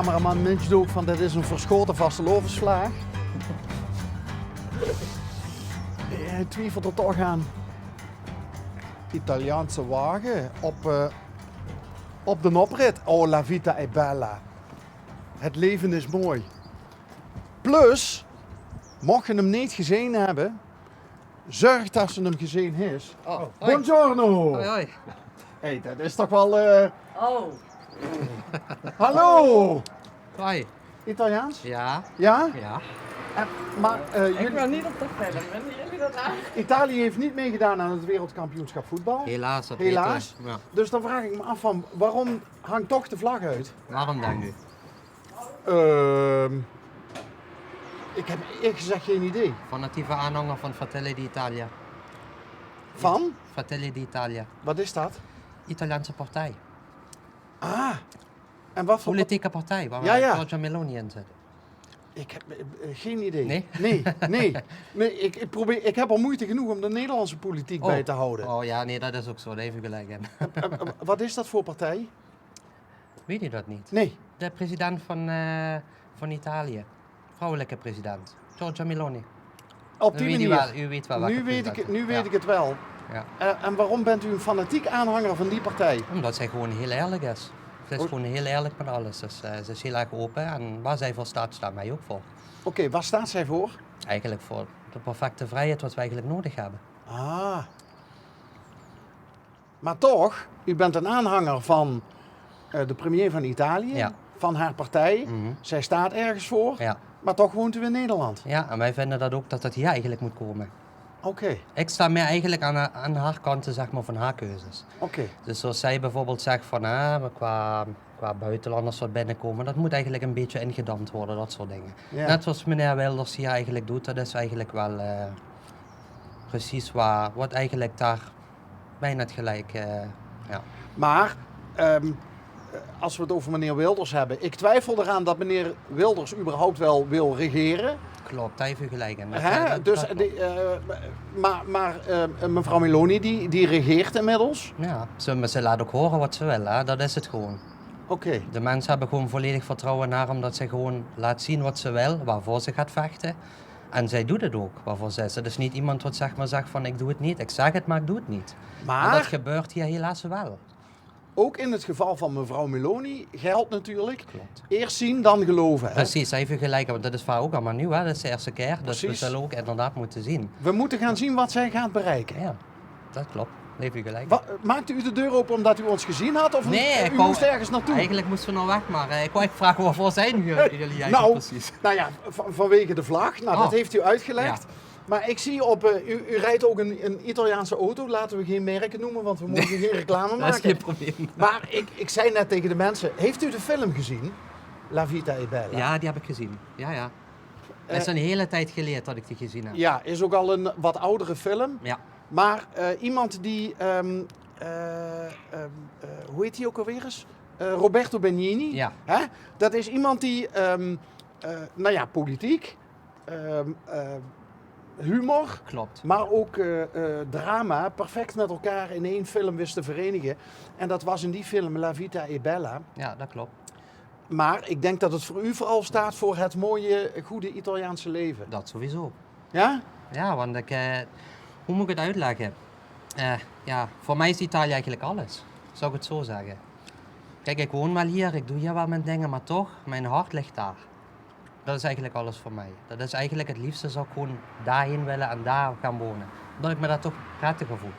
cameraman muntje ook van dit is een verschoten vastelovensvlaag. Hij twijfelt er toch aan. Italiaanse wagen op de oprit. Oh, la vita è bella. Het leven is mooi. Plus, mocht je hem niet gezien hebben, zorg dat ze hem gezien is. Oh, hoi. Buongiorno! Hoi, hoi. Hey, dat is toch wel... Oh, Hallo! Hoi. Italiaans? Ja, Ja? ja. Maar ik jullie, wil niet op de film. Willen jullie dat eigenlijk? Italië heeft niet meegedaan aan het wereldkampioenschap voetbal. Helaas. Dat Helaas. weten we. Ja. Dus dan vraag ik me af van, waarom hangt toch de vlag uit? Waarom dan nu? Ik heb eerlijk gezegd geen idee. Fanatieve aanhanger van Fratelli d'Italia. Van? Fratelli d'Italia. Wat is dat? Italiaanse partij. Ah, en wat voor... Politieke partij waar Ja, ja. Giorgia Meloni in zit. Ik heb geen idee. Nee? Nee, ik heb al moeite genoeg om de Nederlandse politiek bij te houden. Oh ja, nee, dat is ook zo. Daar heeft u gelijk in. Wat is dat voor partij? Weet je dat niet? Nee. De president van Italië. Vrouwelijke president. Giorgia Meloni. Op die manier. U weet wel welke Nu weet Ja. ik het wel. Ja. En waarom bent u een fanatiek aanhanger van die partij? Omdat zij gewoon heel eerlijk is. Ze is Oh. gewoon heel eerlijk met alles. Dus, ze is heel erg open en waar zij voor staat, staat mij ook voor. Oké, waar staat zij voor? Eigenlijk voor de perfecte vrijheid wat we eigenlijk nodig hebben. Ah. Maar toch, u bent een aanhanger van de premier van Italië, Ja. van haar partij. Mhm. Zij staat ergens voor, Ja. maar toch woont u in Nederland. Ja, en wij vinden dat ook dat het hier eigenlijk moet komen. Oké, Ik sta meer eigenlijk aan haar kanten zeg maar, van haar keuzes. oké. Dus zoals zij bijvoorbeeld zegt van qua buitenlanders wat binnenkomen, dat moet eigenlijk een beetje ingedampt worden, dat soort dingen. Ja. Net zoals meneer Wilders hier eigenlijk doet, dat is eigenlijk wel precies wat eigenlijk daar bijna het gelijk, ja. Maar als we het over meneer Wilders hebben, ik twijfel eraan dat meneer Wilders überhaupt wel wil regeren. Klopt, daar heeft u gelijk in. Dus, mevrouw Meloni die regeert inmiddels. Ja, ze laat ook horen wat ze wil, hè? Dat is het gewoon. Oké. De mensen hebben gewoon volledig vertrouwen in haar, omdat ze gewoon laat zien wat ze wil, waarvoor ze gaat vechten. En zij doet het ook, waarvoor ze is. Het is niet iemand wat zeg maar zegt van ik doe het niet, ik zeg het, maar ik doe het niet. En dat Maar gebeurt hier helaas wel. ook in het geval van mevrouw Meloni geldt natuurlijk, Klopt. eerst zien dan geloven. Hè? Precies, zij heeft u gelijk, want dat is voor haar ook allemaal nieuw, hè? Dat is de eerste keer. Dus we Precies. zullen ook inderdaad moeten zien. We moeten gaan zien wat zij gaat bereiken. Ja, dat klopt. Daar heeft u gelijk. Maakte u de deur open omdat u ons gezien had? Of Nee, u moest ergens naartoe? Eigenlijk moesten we nog weg, maar ik wou echt vragen waarvoor zijn jullie eigenlijk Nou, precies? nou ja, vanwege de vlag. Nou, Oh. dat heeft u uitgelegd. Ja. Maar ik zie u rijdt ook een Italiaanse auto. Laten we geen merken noemen, want we mogen geen reclame Dat is maken. geen probleem. Maar ik zei net tegen de mensen, heeft u de film gezien? La Vita è Bella. Ja, die heb ik gezien. Ja, ja. Het is een hele tijd geleden dat ik die gezien heb. Ja, is ook al een wat oudere film. Ja. Maar iemand die, hoe heet hij ook alweer eens? Roberto Benigni. Ja. Hè? Dat is iemand die, nou ja, politiek, humor, Klopt. maar ook drama perfect met elkaar in één film wist te verenigen. En dat was in die film La Vita è Bella. Ja, dat klopt. Maar ik denk dat het voor u vooral staat voor het mooie, goede Italiaanse leven. Dat sowieso. Ja? Ja, want hoe moet ik het uitleggen? Ja, voor mij is Italië eigenlijk alles. Zou ik het zo zeggen. Kijk, ik woon wel hier, ik doe hier wel mijn dingen, maar toch, mijn hart ligt daar. Dat is eigenlijk alles voor mij. Dat is eigenlijk het liefste zou ik gewoon daarheen willen en daar gaan wonen. Omdat ik me daar toch prettiger voel.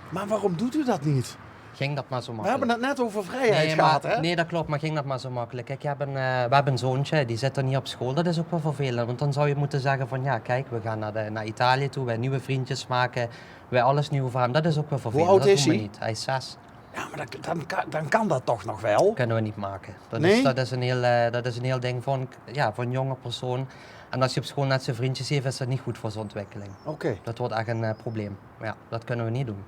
Maar waarom doet u dat niet? Ging dat maar zo We makkelijk. hebben het net over vrijheid Nee, gehad, maar, hè? nee, dat klopt, maar ging dat maar zo makkelijk. Kijk, we hebben een zoontje, die zit er niet op school. Dat is ook wel vervelend, want dan zou je moeten zeggen van ja, kijk, we gaan naar Italië toe, wij nieuwe vriendjes maken, wij alles nieuw voor hem. Dat is ook wel vervelend. oud dat is doen we hij? niet. Hij is 6. Ja, maar dan kan dat toch nog wel? Kunnen we niet maken. Nee? Dat is een heel ding voor een jonge persoon. En als je op school net zijn vriendjes heeft, is dat niet goed voor zijn ontwikkeling. Oké. Dat wordt echt een probleem. Ja, dat kunnen we niet doen.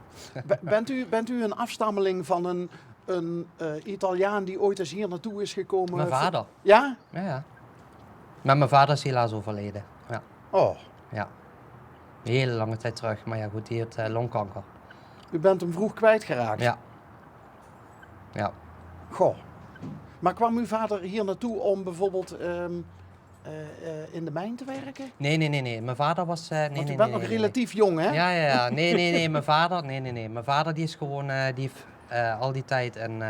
Bent u een afstammeling van een Italiaan die ooit eens hier naartoe is gekomen? Mijn vader. Ja? Ja, ja. Maar mijn vader is helaas overleden. Ja. Oh, Ja, een hele lange tijd terug. Maar ja, goed, die heeft longkanker. u bent hem vroeg kwijtgeraakt. Ja. Ja. Goh. Maar kwam uw vader hier naartoe om bijvoorbeeld in de mijn te werken? Nee. Mijn vader was... Want u bent nog relatief jong, hè? Ja. Nee. Mijn vader... Nee. Mijn vader die is gewoon... die heeft al die tijd en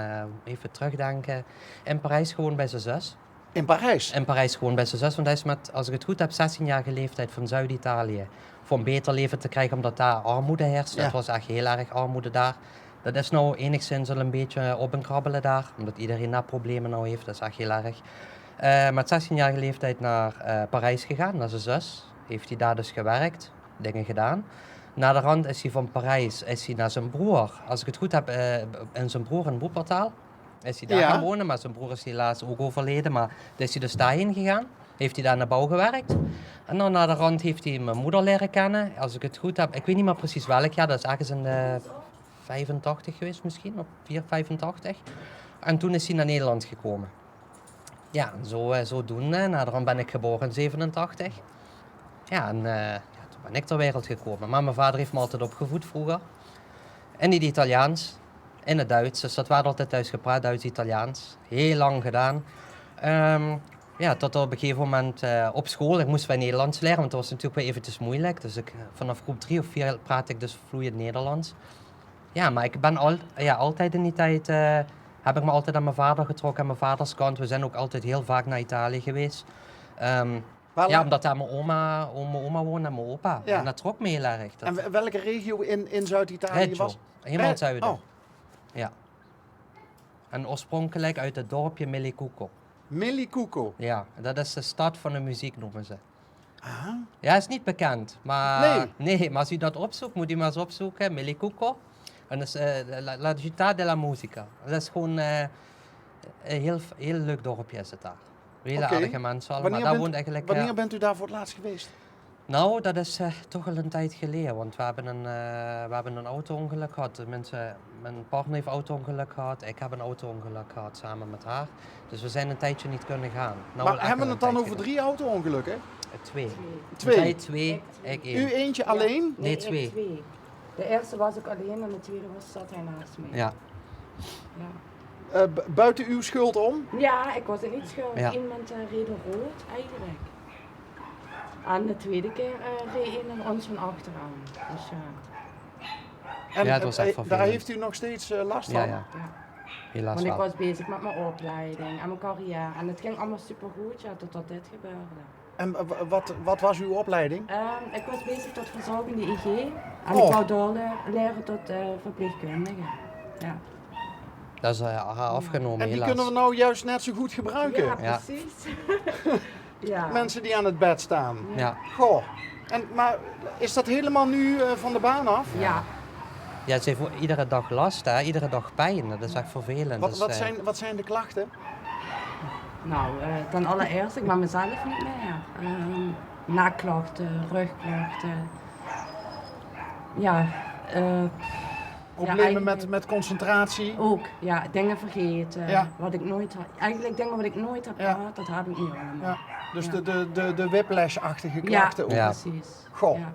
even terugdenken... in Parijs gewoon bij zijn zus. In Parijs? In Parijs gewoon bij zijn zus. Want hij is met, als ik het goed heb, 16-jarige leeftijd van Zuid-Italië. Voor een beter leven te krijgen, omdat daar armoede heerst. Ja. Het was echt heel erg armoede daar. Dat is nou enigszins al een beetje op en krabbelen daar. Omdat iedereen daar problemen nou heeft. Dat is echt heel erg. Met 16-jarige leeftijd naar Parijs gegaan, naar zijn zus. Heeft hij daar dus gewerkt, dingen gedaan. Na de rand is hij van Parijs naar zijn broer. Als ik het goed heb, in zijn broer in Wuppertal. Is hij daar Ja. gaan wonen, maar zijn broer is helaas ook overleden. Maar is hij dus daarheen gegaan. Heeft hij daar in de bouw gewerkt. En dan na de rand heeft hij mijn moeder leren kennen. Als ik het goed heb, ik weet niet meer precies welk jaar. Dat is ergens in de 85 geweest misschien, of 85. En toen is hij naar Nederland gekomen. Ja, en zodoende. Na de rand ben ik geboren in 87. Ja, en toen ben ik ter wereld gekomen. Maar mijn vader heeft me altijd opgevoed vroeger. In het Italiaans, in het Duits. Dus dat werd altijd thuis gepraat, Duits-Italiaans. Heel lang gedaan. Tot op een gegeven moment op school, ik moest bij Nederlands leren, want dat was natuurlijk wel eventjes moeilijk. Dus vanaf groep 3 of 4 praat ik dus vloeiend Nederlands. Ja, maar ik ben altijd in die tijd, heb ik me altijd aan mijn vader getrokken, aan mijn vaders kant. We zijn ook altijd heel vaak naar Italië geweest. Omdat daar mijn oma woonde en mijn opa. Ja. En dat trok me heel erg. En welke regio in Zuid-Italië Reggio, was? helemaal het zuiden. Oh, Ja. En oorspronkelijk uit het dorpje Melicuco. Melicuco. Ja, dat is de stad van de muziek, noemen ze. Ah, Ja, is niet bekend. Maar, Nee. maar als u dat opzoekt, moet u maar eens opzoeken. Melicuco. En dat is La Città della Musica. Dat is gewoon een heel leuk dorpje is het daar. Hele Oké. aardige mensen allemaal. Daar woont eigenlijk, wanneer bent u daar voor het laatst geweest? Nou, dat is toch al een tijd geleden, want we hebben een auto-ongeluk gehad. Tenminste, mijn partner heeft een auto-ongeluk gehad, ik heb een auto-ongeluk gehad samen met haar. Dus we zijn een tijdje niet kunnen gaan. Nou, Maar hebben we het dan over 3 auto-ongelukken? 2. Twee. Zij 2, ik 1. U eentje alleen? Nee, ik 2. 2. De eerste was ik alleen en de tweede zat hij naast me. Ja. Buiten uw schuld om? Ja, ik was er niet schuldig. Ja. Iemand reed rood eigenlijk. En de tweede keer reed een ons van achteraan. Dus ja. En, Ja, het was echt daar vervelend. heeft u nog steeds last van? Ja. ja. Helaas Want ik wel. was bezig met mijn opleiding en mijn carrière. En het ging allemaal supergoed, ja, totdat dit gebeurde. En wat was uw opleiding? Ik was bezig tot verzorgende IG. En Oh. ik wou doorleren tot verpleegkundige. Ja. Dat is haar afgenomen, En die helaas. kunnen we nou juist net zo goed gebruiken. Ja, Ja. precies. ja. Mensen die aan het bed staan. Ja. Goh. Maar is dat helemaal nu van de baan af? Ja. Ja, ze heeft iedere dag last, hè? Iedere dag pijn. Dat is echt vervelend. Dus, Wat zijn de klachten? Nou, ten allereerst, ik ben mezelf niet meer. Nakklachten, rugklachten. Ja, Problemen eigenlijk- met concentratie? ook. Ja, dingen vergeten. Ja. Wat ik nooit had. Eigenlijk dingen wat ik nooit heb Ja. gehad, dat heb ik nu allemaal. Ja. Dus Ja. de whiplash-achtige Ja, klachten ook. Ja. precies. Goh. Ja.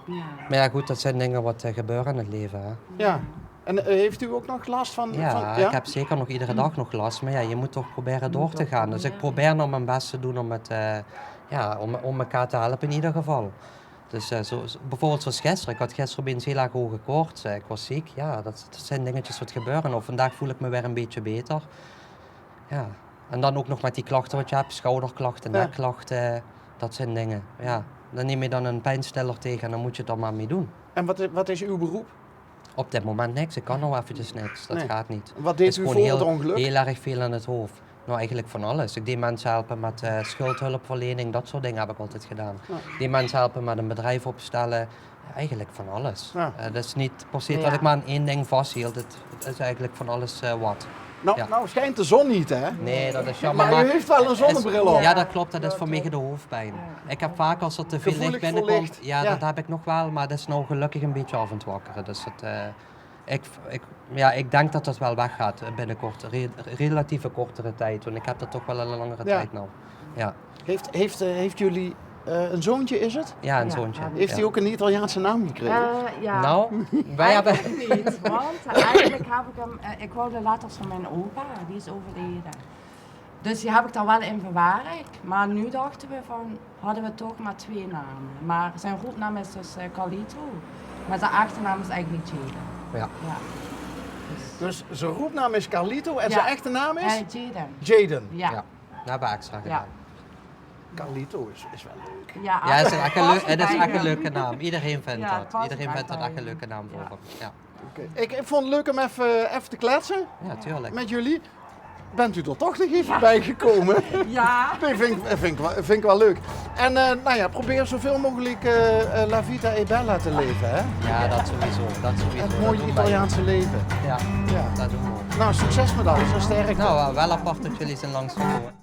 Ja. Maar ja, goed, dat zijn dingen wat gebeuren in het leven, hè? Ja. En heeft u ook nog last van? Ja, ik heb zeker nog iedere dag nog last, maar ja, je moet toch proberen door te toch gaan. Dus ik proberen. probeer nou mijn best te doen om het, om elkaar te helpen in ieder geval. Dus bijvoorbeeld zoals gisteren, ik had gisteren opeens heel erg hoge koorts, ik was ziek. Ja, dat zijn dingetjes wat gebeuren. Nou, vandaag voel ik me weer een beetje beter. Ja, en dan ook nog met die klachten wat je hebt, schouderklachten, Ja. nekklachten, dat zijn dingen. Ja, dan neem je dan een pijnstiller tegen en dan moet je het er maar mee doen. En wat is uw beroep? Op dit moment niks, ik kan nou eventjes niks, dat Nee. gaat niet. Wat deed is u gewoon voor heel, het ongeluk? heel erg veel aan het hoofd. Nou, eigenlijk van alles. Ik deed mensen helpen met schuldhulpverlening, dat soort dingen heb ik altijd gedaan. Ja. Ik deed mensen helpen met een bedrijf opstellen. Eigenlijk van alles. Ja. Dat is niet per se Ja. dat ik maar aan één ding vasthield. Het is eigenlijk van alles wat. Ja. Nou schijnt de zon niet, hè? Nee, dat is jammer. Maar u heeft wel een zonnebril op. Ja, dat klopt. Dat is vanwege de hoofdpijn. Ik heb vaak als er te veel Gevoelig licht voor binnenkomt. licht. Ja, Ja. dat heb ik nog wel, maar dat is nou gelukkig een beetje af en toe wakkeren. Dus ik denk dat dat wel weggaat binnenkort. Relatieve kortere tijd, want ik heb dat toch wel een langere Ja. tijd nou. Ja. Heeft jullie Een zoontje is het? Ja, een Ja, zoontje. heb ik. Heeft hij ook een Italiaanse naam gekregen? Ja. Nou, wij hebben... Eigenlijk niet, want eigenlijk heb ik hem, ik wou de letters van mijn opa, die is overleden. Dus die heb ik dan wel in verwerkt, maar nu dachten we van, hadden we toch maar 2 namen. Maar zijn roepnaam is dus Carlito, maar zijn achternaam is eigenlijk Jaden. Ja. Ja. Dus zijn roepnaam is Carlito en Ja. zijn echte naam is? Jaden. Jaden. Ja. Ja, dat hebben we extra gedaan. Carlito is wel leuk. Ja, Ja, het is echt past bij een hem. leuke naam. Iedereen vindt Ja, het dat. past Iedereen echt vindt dat bij echt een hem. leuke naam voor Ja. hem. Ja, Oké. Ik vond het leuk om even te kletsen ja tuurlijk. met jullie. Bent u er toch nog even bij gekomen? Ja. Nee, vind ik wel leuk. En nou ja, probeer zoveel mogelijk La Vita e Bella te leven, hè? Ja, dat sowieso. Dat sowieso. Het Dat mooie doen wij. Italiaanse leven. Ja, Ja. dat doen we ook. Nou, succes met alles en sterkte. Nou, wel apart dat jullie zijn langsgekomen.